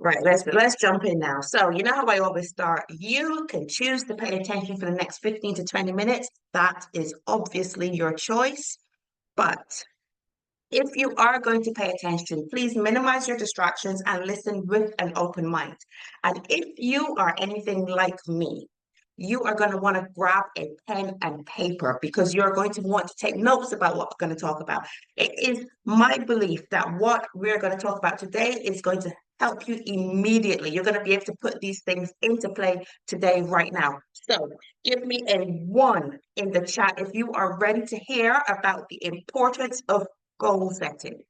Right, let's jump in now. So, you know how I always start. You can choose to pay attention for the next 15 to 20 minutes. That is obviously your choice. But if you are going to pay attention, please minimize your distractions and listen with an open mind. And if you are anything like me, you are going to want to grab a pen and paper because you're going to want to take notes about what we're going to talk about. It is my belief that what we're going to talk about today is going to help you immediately. You're going to be able to put these things into play today, right now. So give me a one in the chat if you are ready to hear about the importance of goal setting.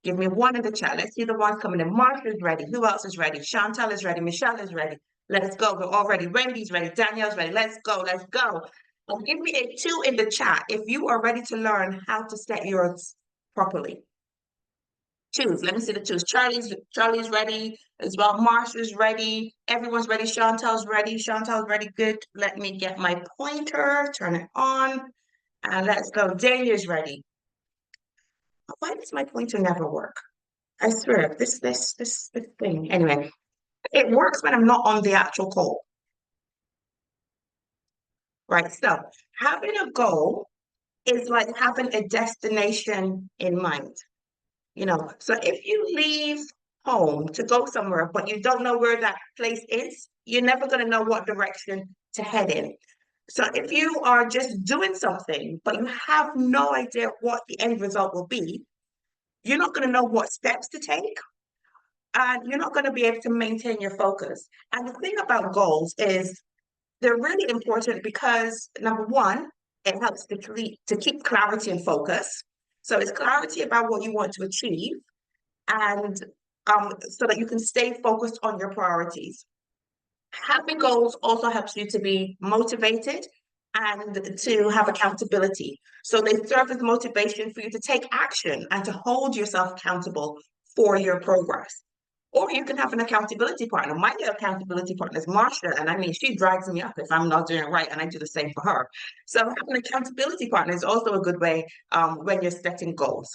Give me one in the chat. Let's see the ones coming in. Marsha's ready. Who else is ready? Chantal is ready. Michelle is ready. Let's go. We're all ready. Wendy's ready. Danielle's ready. Let's go. Let's go. And give me a two in the chat if you are ready to learn how to set yours properly. Twos. Let me see the twos. Charlie's ready as well. Marsha's ready. Everyone's ready. Chantal's ready. Chantal's ready. Good. Let me get my pointer. Turn it on. And let's go. Daniel's ready. Why does my pointer never work? I swear, this thing. Anyway, it works when I'm not on the actual call. Right. So having a goal is like having a destination in mind. So if you leave home to go somewhere, but you don't know where that place is, you're never going to know what direction to head in. So if you are just doing something, but you have no idea what the end result will be, you're not going to know what steps to take, and you're not going to be able to maintain your focus. And the thing about goals is they're really important because number one, it helps to keep clarity and focus. So it's clarity about what you want to achieve, and so that you can stay focused on your priorities. Having goals also helps you to be motivated and to have accountability. So they serve as motivation for you to take action and to hold yourself accountable for your progress. Or you can have an accountability partner. My accountability partner is Marsha, and I mean, she drags me up if I'm not doing it right, and I do the same for her. So having an accountability partner is also a good way when you're setting goals.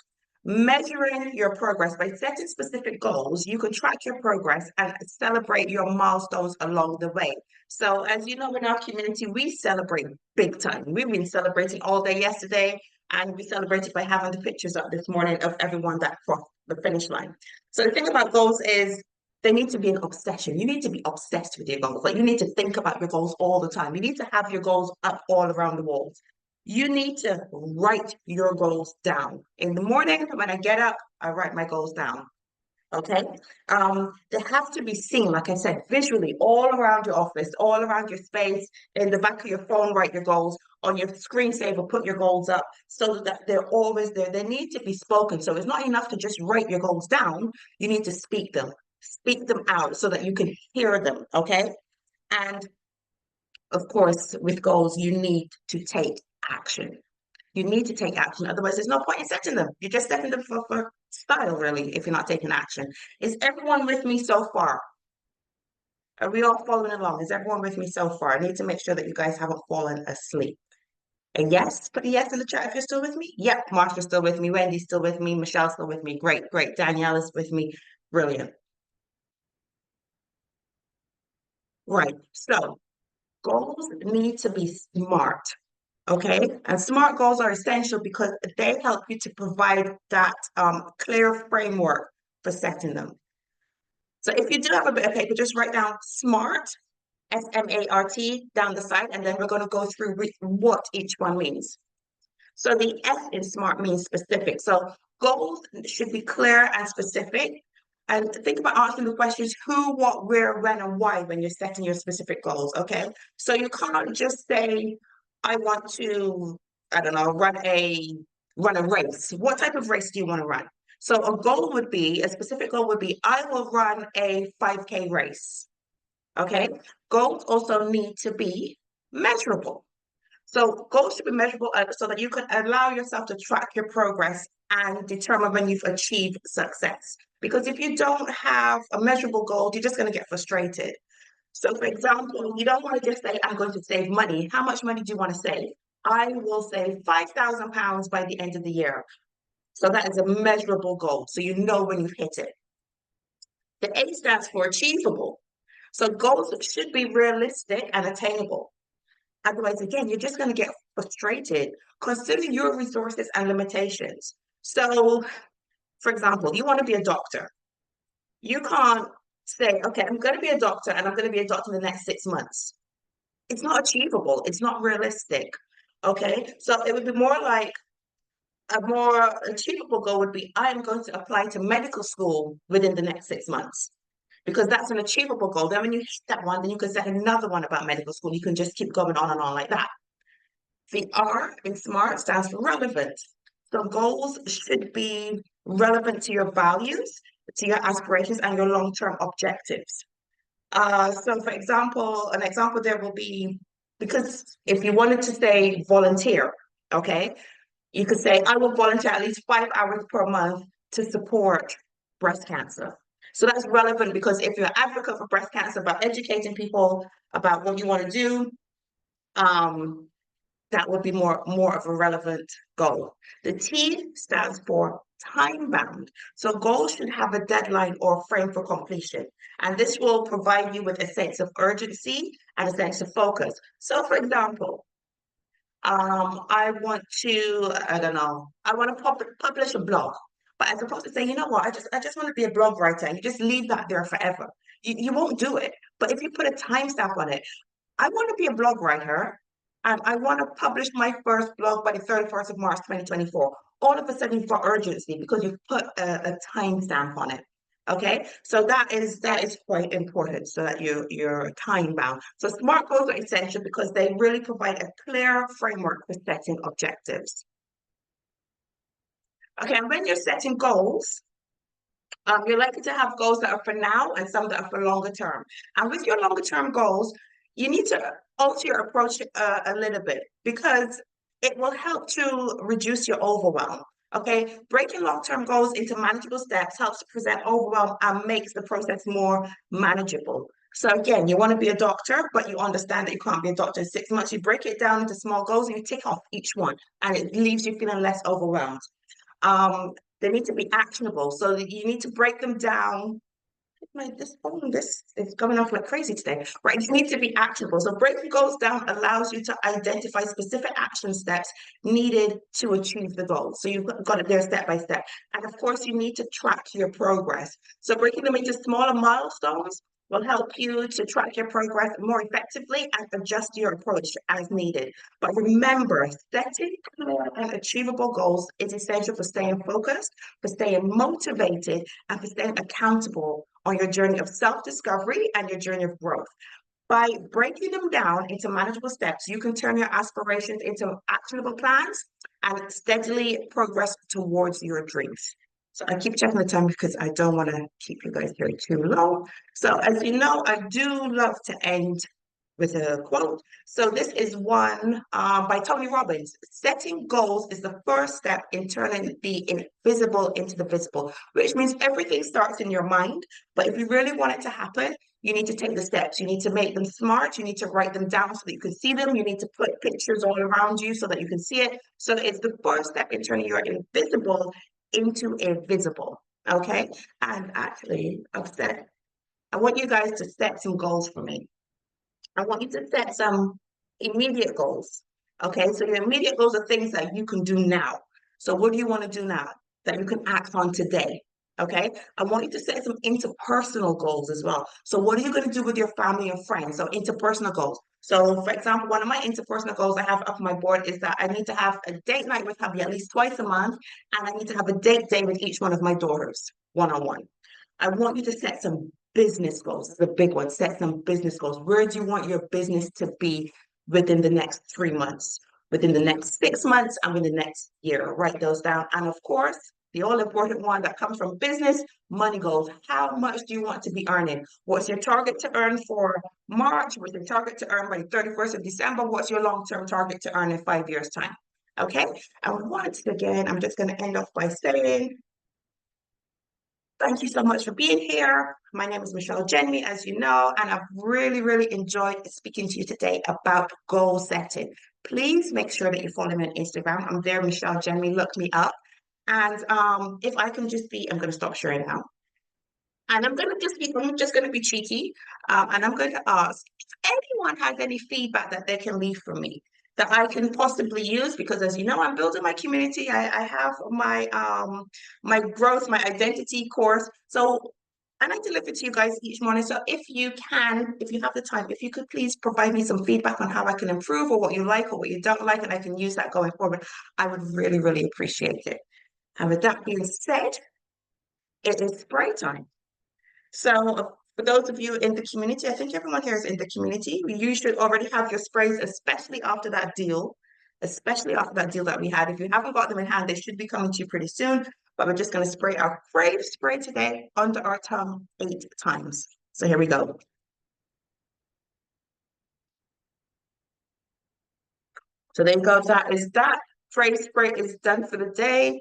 Measuring your progress by setting specific goals, you can track your progress and celebrate your milestones along the way. So, as you know, in our community, we celebrate big time. We've been celebrating all day yesterday, and we celebrated by having the pictures up this morning of everyone that crossed the finish line. So, the thing about goals is they need to be an obsession. You need to be obsessed with your goals. Like, you need to think about your goals all the time. You need to have your goals up all around the walls. You need to write your goals down. In the morning, when I get up, I write my goals down. Okay. They have to be seen, like I said, visually, all around your office, all around your space, in the back of your phone, write your goals. On your screensaver, put your goals up so that they're always there. They need to be spoken. So it's not enough to just write your goals down. You need to speak them out so that you can hear them. Okay. And of course, with goals, you need to take action. You need to take action. Otherwise, there's no point in setting them. You're just setting them for style, really, if you're not taking action. Is everyone with me so far? Are we all following along? Is everyone with me so far? I need to make sure that you guys haven't fallen asleep. And yes, put a yes in the chat if you're still with me. Yep, Marsha's still with me. Wendy's still with me. Michelle's still with me. Great, great. Danielle is with me. Brilliant. Right. So goals need to be smart. Okay, and SMART goals are essential because they help you to provide that clear framework for setting them. So if you do have a bit of paper, just write down SMART, SMART, down the side, and then we're going to go through what each one means. So the S in SMART means specific. So goals should be clear and specific. And think about answering the questions who, what, where, when, and why when you're setting your specific goals. Okay, so you can't just say, I want to, I don't know, run a race. What type of race do you want to run? So a specific goal would be, I will run a 5K race. Okay. Goals also need to be measurable. So goals should be measurable so that you can allow yourself to track your progress and determine when you've achieved success. Because if you don't have a measurable goal, you're just going to get frustrated. So, for example, you don't want to just say, I'm going to save money. How much money do you want to save? I will save £5,000 by the end of the year. So that is a measurable goal. So you know when you've hit it. The A stands for achievable. So goals should be realistic and attainable. Otherwise, again, you're just going to get frustrated. Consider your resources and limitations. So, for example, you want to be a doctor. You can't say, okay, I'm going to be a doctor and I'm going to be a doctor in the next 6 months. It's not achievable. It's not realistic. Okay. So it would be more like a more achievable goal would be I am going to apply to medical school within the next 6 months because that's an achievable goal. Then when you hit that one, then you can set another one about medical school. You can just keep going on and on like that. The R in SMART stands for relevant. So goals should be relevant to your values, to your aspirations, and your long-term objectives. So for example, an example there will be, because if you wanted to say volunteer, okay, you could say, I will volunteer at least 5 hours per month to support breast cancer. So that's relevant because if you're an advocate for breast cancer, about educating people about what you want to do, um, that would be more of a relevant goal. The T stands for time bound. So goals should have a deadline or frame for completion. And this will provide you with a sense of urgency and a sense of focus. So for example, I want to, I don't know, I want to publish a blog. But as opposed to saying, you know what, I just want to be a blog writer, and you just leave that there forever. You won't do it. But if you put a timestamp on it, I want to be a blog writer and I want to publish my first blog by the 31st of March 2024. All of a sudden you've got urgency because you've put a timestamp on it. Okay, so that is quite important so that you're time bound. So SMART goals are essential because they really provide a clear framework for setting objectives. Okay, and when you're setting goals, you're likely to have goals that are for now and some that are for longer term. And with your longer term goals, you need to alter your approach a little bit because it will help to reduce your overwhelm. Okay, breaking long-term goals into manageable steps helps to prevent overwhelm and makes the process more manageable. So again, you want to be a doctor, but you understand that you can't be a doctor in 6 months. You break it down into small goals and you tick off each one, and it leaves you feeling less overwhelmed. Um, they need to be actionable. So that you need to break them down. This is going off like crazy today, right? You need to be actionable. So breaking goals down allows you to identify specific action steps needed to achieve the goal. So you've got it there step by step. And of course, you need to track your progress. So breaking them into smaller milestones will help you to track your progress more effectively and adjust your approach as needed. But remember, setting clear and achievable goals is essential for staying focused, for staying motivated, and for staying accountable on your journey of self-discovery and your journey of growth. By breaking them down into manageable steps, you can turn your aspirations into actionable plans and steadily progress towards your dreams. So I keep checking the time because I don't want to keep you guys here too long. So as you know, I do love to end with a quote. So this is one by Tony Robbins. Setting goals is the first step in turning the invisible into the visible, which means everything starts in your mind. But if you really want it to happen, you need to take the steps. You need to make them smart. You need to write them down so that you can see them. You need to put pictures all around you so that you can see it. So it's the first step in turning your invisible into a visible. Okay. And actually, I want you guys to set some goals for me. I want you to set some immediate goals. Okay, so your immediate goals are things that you can do now. So what do you want to do now that you can act on today? Okay, I want you to set some interpersonal goals as well. So what are you going to do with your family and friends? So interpersonal goals. So for example, one of my interpersonal goals I have up on my board is that I need to have a date night with hubby at least twice a month, and I need to have a date day with each one of my daughters, one-on-one. I want you to set some business goals. It's a big one. Set some business goals. Where do you want your business to be within the next 3 months, within the next 6 months, and within the next year? Write those down. And of course, the all important one that comes from business, money goals. How much do you want to be earning? What's your target to earn for March? What's your target to earn by the 31st of December? What's your long-term target to earn in 5 years' time? Okay. And once again, I'm just going to end off by saying, thank you so much for being here. My name is Michelle Jenny, as you know, and I've really, really enjoyed speaking to you today about goal setting. Please make sure that you follow me on Instagram. I'm there, Michelle Jenny. Look me up. And if I can just be, I'm going to stop sharing now. And I'm just gonna be cheeky, and I'm going to ask if anyone has any feedback that they can leave for me that I can possibly use, because as you know, I'm building my community. I have my growth, my identity course. So and I deliver to you guys each morning. So if you can, if you have the time, if you could please provide me some feedback on how I can improve or what you like or what you don't like, and I can use that going forward, I would really, really appreciate it. And with that being said, it is spray time. So for those of you in the community, I think everyone here is in the community. You should already have your sprays, especially after that deal that we had. If you haven't got them in hand, they should be coming to you pretty soon. But we're just going to spray our crave spray today under our tongue 8 times. So here we go. So there you go. That is that. Crave spray is done for the day.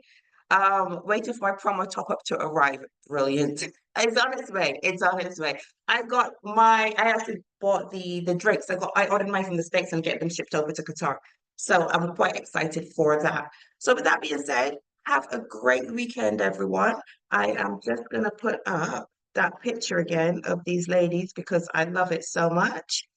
Waiting for my promo top up to arrive. Brilliant. It's on its way. It's on its way. I actually bought the drinks. I ordered mine from the States and get them shipped over to Qatar. So I'm quite excited for that. So with that being said, have a great weekend, everyone. I am just gonna put up that picture again of these ladies because I love it so much.